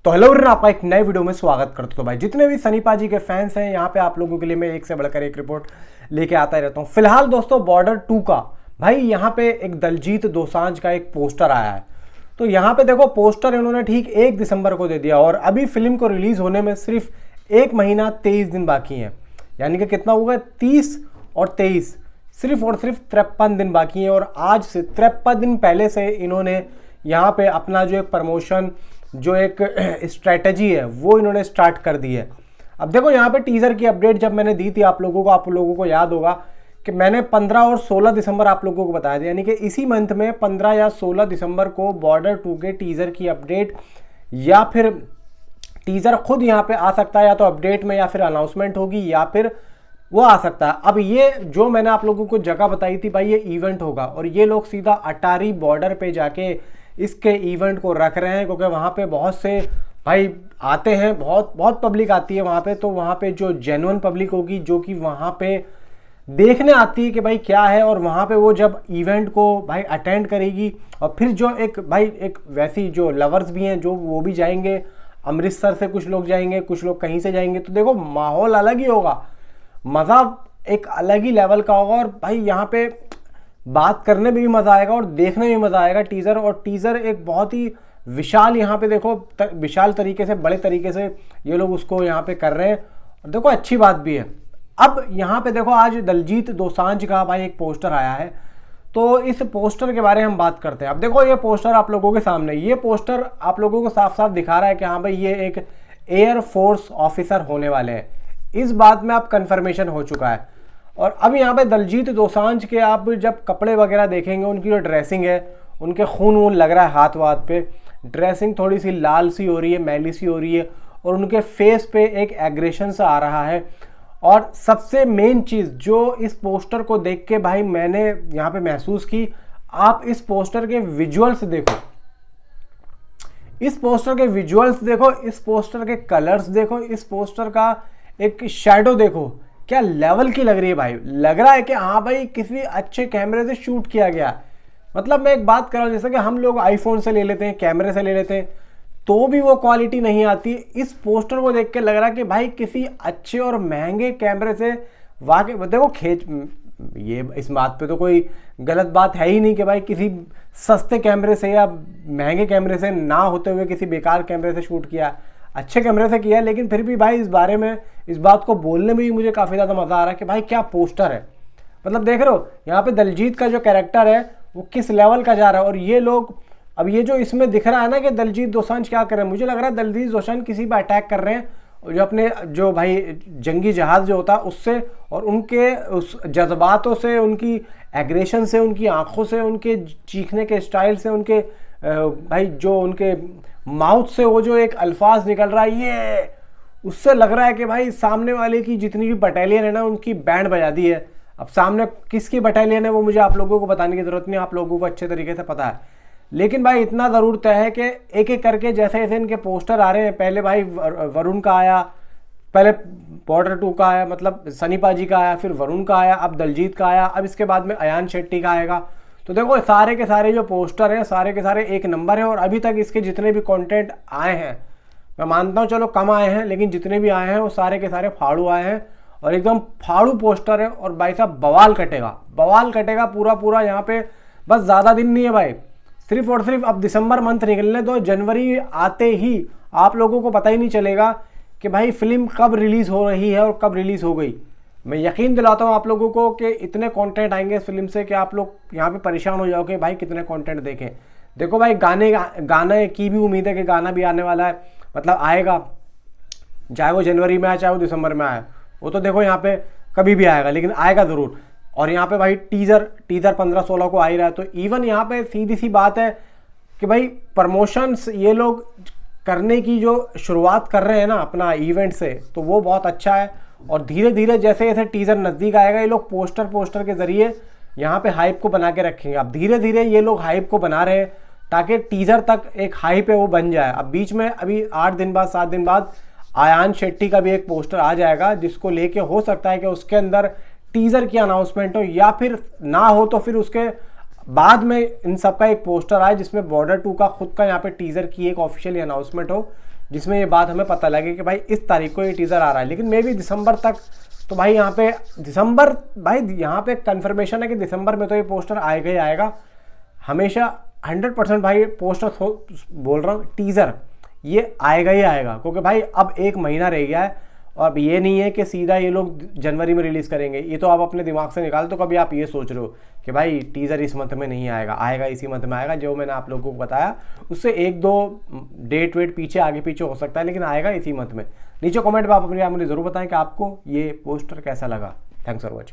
तो hello everyone, आपका एक नए वीडियो में स्वागत करता हूं। भाई जितने भी सनी पाजी के फैंस हैं यहाँ पे आप लोगों के लिए मैं एक से बढ़कर एक रिपोर्ट लेके आता ही रहता हूँ। फिलहाल दोस्तों बॉर्डर 2 का भाई यहाँ पे एक दलजीत दोसांझ का एक पोस्टर आया है। तो यहाँ पे देखो पोस्टर इन्होंने ठीक 1 दिसंबर को दे दिया और अभी फिल्म को रिलीज होने में सिर्फ 1 महीना 23 दिन बाकी है। यानी कि कितना होगा 30 और 23, सिर्फ और सिर्फ 53 दिन बाकी है। और आज से 53 दिन पहले से इन्होंने यहाँ पे अपना जो एक प्रमोशन, जो एक स्ट्रेटजी है वो इन्होंने स्टार्ट कर दी है। अब देखो यहाँ पे टीजर की अपडेट जब मैंने दी थी आप लोगों को याद होगा कि मैंने 15 और 16 दिसंबर आप लोगों को बताया था। यानी कि इसी मंथ में 15 या 16 दिसंबर को बॉर्डर 2 के टीजर की अपडेट या फिर टीजर खुद यहाँ पे आ सकता है, या तो अपडेट में या फिर अनाउंसमेंट होगी या फिर वो आ सकता है। अब ये जो मैंने आप लोगों को जगह बताई थी भाई, ये इवेंट होगा और ये लोग सीधा अटारी बॉर्डर पे जाके इसके इवेंट को रख रहे हैं, क्योंकि वहाँ पे बहुत से भाई आते हैं, बहुत पब्लिक आती है वहाँ पे। तो वहाँ पे जो जेन्युइन पब्लिक होगी जो कि वहाँ पे देखने आती है कि भाई क्या है, और वहाँ पे वो जब इवेंट को भाई अटेंड करेगी और फिर जो एक वैसी जो लवर्स भी हैं जो वो भी जाएंगे, अमृतसर से कुछ लोग जाएंगे, कुछ लोग कहीं से जाएंगे। तो देखो माहौल अलग ही होगा, मज़ा एक अलग ही लेवल का होगा। और भाई यहाँ पे बात करने में भी मज़ा आएगा और देखने में भी मज़ा आएगा टीज़र। और टीज़र एक बहुत ही विशाल, यहाँ पे देखो विशाल तरीके से, बड़े तरीके से ये लोग उसको यहाँ पे कर रहे हैं और देखो अच्छी बात भी है। अब यहाँ पे देखो आज दलजीत दोसांझ का भाई एक पोस्टर आया है, तो इस पोस्टर के बारे में हम बात करते हैं। अब देखो ये पोस्टर आप लोगों के सामने, ये पोस्टर आप लोगों को साफ साफ दिखा रहा है कि हाँ भाई ये एक एयर फोर्स ऑफिसर होने वाले हैं। इस बात में अब कन्फर्मेशन हो चुका है। और अब यहाँ पे दलजीत दोसांझ के आप जब कपड़े वगैरह देखेंगे, उनकी जो ड्रेसिंग है, उनके खून वून लग रहा है हाथ वाथ पे, ड्रेसिंग थोड़ी सी लाल सी हो रही है, मैली सी हो रही है, और उनके फेस पे एक एग्रेशन सा आ रहा है। और सबसे मेन चीज़ जो इस पोस्टर को देख के भाई मैंने यहाँ पे महसूस की, आप इस पोस्टर के विजुअल्स देखो, इस पोस्टर के विजुअल्स देखो, इस पोस्टर के कलर्स देखो, इस पोस्टर का एक शैडो देखो, क्या लेवल की लग रही है भाई। लग रहा है कि हाँ भाई किसी अच्छे कैमरे से शूट किया गया। मतलब मैं एक बात कर रहा हूँ, जैसे कि हम लोग आईफोन से ले लेते हैं, कैमरे से ले लेते हैं, तो भी वो क्वालिटी नहीं आती। इस पोस्टर को देख के लग रहा है कि भाई किसी अच्छे और महंगे कैमरे से वाकई देखो खींच, ये इस बात पे तो कोई गलत बात है ही नहीं कि भाई किसी सस्ते कैमरे से या महंगे कैमरे से ना होते हुए किसी बेकार कैमरे से शूट किया, अच्छे कैमरे से किया। लेकिन फिर भी भाई इस बारे में, इस बात को बोलने में भी मुझे काफ़ी ज़्यादा मज़ा आ रहा है कि भाई क्या पोस्टर है। मतलब देख रहे हो यहाँ पे दलजीत का जो कैरेक्टर है वो किस लेवल का जा रहा है। और ये लोग, अब ये जो इसमें दिख रहा है ना कि दलजीत दोसांझ क्या कर रहे हैं, मुझे लग रहा है दलजीत दोसांझ किसी पर अटैक कर रहे हैं, और जो अपने जो भाई जंगी जहाज़ जो होता है उससे, और उनके उस जज्बातों से, उनकी एग्रेशन से, उनकी आंखों से, उनके चीखने के स्टाइल से, उनके भाई जो उनके माउथ से वो जो एक अल्फाज निकल रहा है, ये उससे लग रहा है कि भाई सामने वाले की जितनी भी बटालियन है ना, उनकी बैंड बजा दी है। अब सामने किसकी बटालियन है वो मुझे आप लोगों को बताने की ज़रूरत नहीं, आप लोगों को अच्छे तरीके से पता है। लेकिन भाई इतना ज़रूर तय है कि एक एक करके जैसे जैसे इनके पोस्टर आ रहे हैं, पहले भाई वरुण का आया, पहले बॉर्डर 2 का आया, मतलब सनी पाजी का आया, फिर वरुण का आया, अब दलजीत का आया, अब इसके बाद में अयान शेट्टी का आएगा। तो देखो सारे के सारे जो पोस्टर हैं, सारे के सारे एक नंबर हैं। और अभी तक इसके जितने भी कंटेंट आए हैं, मैं मानता हूँ चलो कम आए हैं, लेकिन जितने भी आए हैं वो सारे के सारे फाड़ू आए हैं और एकदम फाड़ू पोस्टर है। और भाई साहब बवाल कटेगा पूरा पूरा यहाँ पे। बस ज़्यादा दिन नहीं है भाई, सिर्फ और सिर्फ अब दिसंबर मंथ निकलने दो, जनवरी आते ही आप लोगों को पता ही नहीं चलेगा कि भाई फिल्म कब रिलीज़ हो रही है और कब रिलीज़ हो गई। मैं यकीन दिलाता हूँ आप लोगों को कि इतने कंटेंट आएंगे इस फिल्म से कि आप लोग यहाँ पे परेशान हो जाओगे भाई कितने कंटेंट देखें। देखो भाई गाने की भी उम्मीद है कि गाना भी आने वाला है, मतलब आएगा, चाहे वो जनवरी में आए चाहे वो दिसंबर में आए, वो तो देखो यहाँ पे कभी भी आएगा, लेकिन आएगा ज़रूर। और यहाँ पे भाई टीज़र 15-16 को आ ही रहा है। तो इवन यहाँ पे सीधी सी बात है कि भाई प्रमोशंस ये लोग करने की जो शुरुआत कर रहे हैं ना अपना इवेंट से, तो वो बहुत अच्छा है। और धीरे धीरे जैसे जैसे टीज़र नज़दीक आएगा, ये लोग पोस्टर के ज़रिए यहाँ पे हाइप को बना के रखेंगे। अब धीरे धीरे ये लोग हाइप को बना रहे हैं ताकि टीज़र तक एक हाइप है वो बन जाए। अब बीच में अभी 8 दिन बाद 7 दिन बाद अयान शेट्टी का भी एक पोस्टर आ जाएगा, जिसको लेके हो सकता है कि उसके अंदर टीज़र की अनाउंसमेंट हो, या फिर ना हो तो फिर उसके बाद में इन सब का एक पोस्टर आए जिसमें बॉर्डर 2 का खुद का यहाँ पे टीज़र की एक ऑफिशियली अनाउंसमेंट हो, जिसमें ये बात हमें पता लगे कि भाई इस तारीख को ये टीज़र आ रहा है। लेकिन मे भी दिसंबर तक, तो भाई यहाँ पे दिसंबर, भाई यहाँ पे कंफर्मेशन है कि दिसंबर में तो ये पोस्टर आएगा ही आएगा हमेशा 100% भाई। पोस्टर बोल रहा हूँ, टीज़र ये आएगा ही आएगा, क्योंकि भाई अब 1 महीना रह गया है और अब ये नहीं है कि सीधा ये लोग जनवरी में रिलीज़ करेंगे। ये तो आप अपने दिमाग से निकाल, तो कभी आप ये सोच रहे हो कि भाई टीज़र इस मंथ में नहीं आएगा, आएगा इसी मंथ में आएगा। जो मैंने आप लोगों को बताया उससे 1-2 डेट वेट पीछे आगे पीछे हो सकता है, लेकिन आएगा इसी मंथ में। नीचे कमेंट में आप अपनी राय मुझे ज़रूर बताएं कि आपको ये पोस्टर कैसा लगा। Thanks for watching.